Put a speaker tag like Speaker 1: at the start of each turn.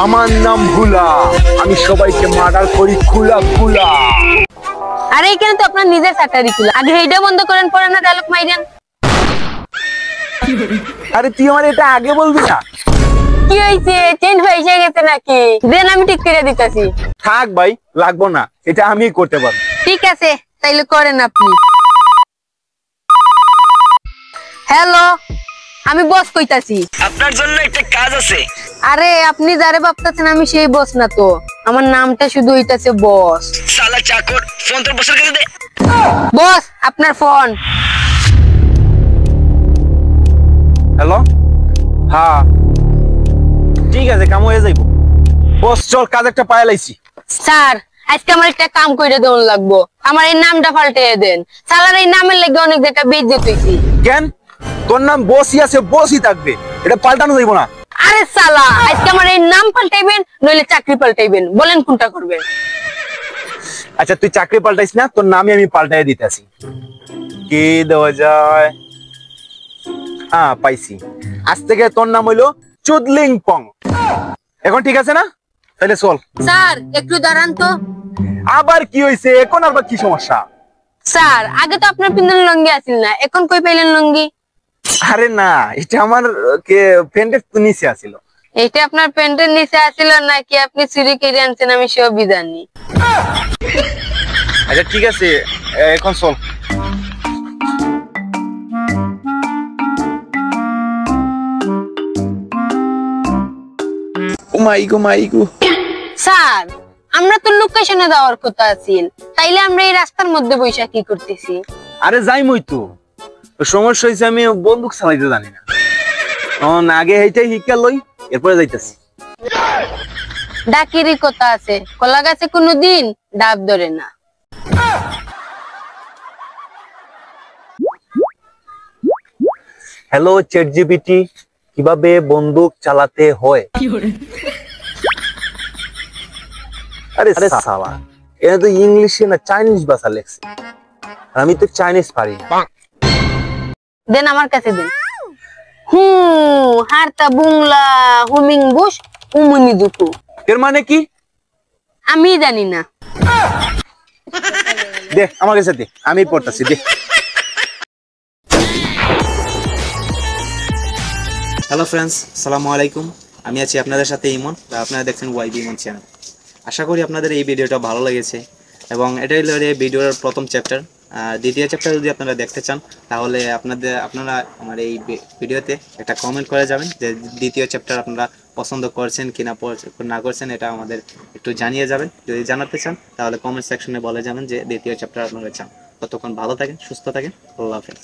Speaker 1: আমার নাম ভুলা, আমি সবাইকে মার্ডার করি খুলা খুলা।
Speaker 2: আরে এখানে তো আপনার নিজের স্যাটারি খুলা, আগে এইটা বন্ধ করেন, পরে না ডায়লগ মাইরেন।
Speaker 1: আরে তুই আমার এটা আগে বলবি না?
Speaker 2: কি হইছে, চেঞ্জ হয়ে গেছে নাকি? দেন আমি ঠিক করে দিতেছি।
Speaker 1: থাক ভাই, লাগবো না, এটা আমিই করতে পারবো।
Speaker 2: ঠিক আছে, তাইলে করেন আপনি। হ্যালো, আমি বস কইতাছি।
Speaker 3: আপনার জন্য একটা কাজ আছে।
Speaker 2: আরে আপনি যারে ভাবতেছেন আমি সেই বস না তো, আমার নামটা শুধু হইতাছে বস।
Speaker 3: শালা চাকর, ফোন তোর বসের কাছে দে।
Speaker 2: বস আপনার ফোন।
Speaker 1: হ্যালো, হ্যাঁ ঠিক আছে, কাম হয়ে যাইব। বস চল, কাজ একটা পায়ে লাইছি।
Speaker 2: স্যার আজকে আমার একটা কাম কইরা দেন লাগবো, আমার এই নামটা পাল্টিয়ে দেন। সালার এই নামের লাগি অনেক জায়গা বেইজ্জত হইছি।
Speaker 1: কেন? তোর নাম বসই আছে, বসই থাকবে, এটা পাল্টানো যাইব না।
Speaker 2: আরে সালা, আজকে আমার এই নাম পাল্টাইবেন নইলে চাকরি পাল্টাইবেন, বলেন কোনটা করবেন?
Speaker 1: আচ্ছা তুই চাকরি পাল্টাইস না, তোর নামই আমি পাল্টাই দিতেছি। কি দেওয়া যায়? হ্যাঁ পাইছি, আজ থেকে তোর নাম হইলো চুদলিং পং। এখন ঠিক আছে না? তাহলে চল।
Speaker 2: স্যার একটু দাঁড়ান তো।
Speaker 1: আবার কি হইছে এখন? আবার কি সমস্যা?
Speaker 2: স্যার আগে তো আপনার পিন্দন লঙ্গি আছিল না, এখন কই পাইলেন লঙ্গি?
Speaker 1: আরে না, এটা আমার প্যান্টের নিচে আছিল।
Speaker 2: এইটা আপনার প্যান্টের নিচে আছিল নাকি আপনি চুরি করে আনছেন আমি সবই জানি।
Speaker 1: আচ্ছা ঠিক আছে, এখন চল।
Speaker 2: স্যার আমরা তো লোকেশনে যাওয়ার কথা আছিল, তাইলে আমরা এই রাস্তার মধ্যে বৈশা কি করতেছি?
Speaker 1: আরে যাইমই তো, সমস্যা হয়েছে আমি বন্দুক চালাইতে জানি না, তখন আগে এইটাই শিক্ষা লই, এরপরে যাইতেছি।
Speaker 2: ডাকিরই কথা আছে, কলা গাছে কোনোদিন ডাব ধরে না।
Speaker 1: হ্যালো চ্যাট জিপিটি, কিভাবে বন্দুক চালাতে হয়? আরে সালা, এটা তো ইংলিশে না চাইনিজ ভাষা লেখছে, আর আমি তো চাইনিজ পারি না।
Speaker 2: দেন আমার কাছে দেন। Harta বুংলা humming Bush হুমুনি দুকু।
Speaker 1: এর মানে কি?
Speaker 2: আমি জানি না।
Speaker 1: দে আমার কাছে দে, আমি পড়তাছি, দে।
Speaker 4: হ্যালো ফ্রেন্ডস, আসসালামু আলাইকুম। আমি আছি আপনাদের সাথে ইমন, আপনারা দেখছেন ওয়াইবি ইমন চ্যানেল। আশা করি আপনাদের এই ভিডিওটা ভালো লেগেছে এবং এটাই হলো এই ভিডিওর প্রথম চ্যাপ্টার। দ্বিতীয় চ্যাপ্টার যদি আপনারা দেখতে চান তাহলে আপনারা আমার এই ভিডিওতে একটা কমেন্ট করে যাবেন যে দ্বিতীয় চ্যাপ্টার আপনারা পছন্দ করছেন কি না করছেন, এটা আমাদের একটু জানিয়ে যাবেন। যদি জানাতে চান তাহলে কমেন্ট সেকশনে বলে যাবেন যে দ্বিতীয় চ্যাপ্টার আপনারা চান। ততক্ষণ ভালো থাকেন, সুস্থ থাকেন, আল্লাহ হাফেজ।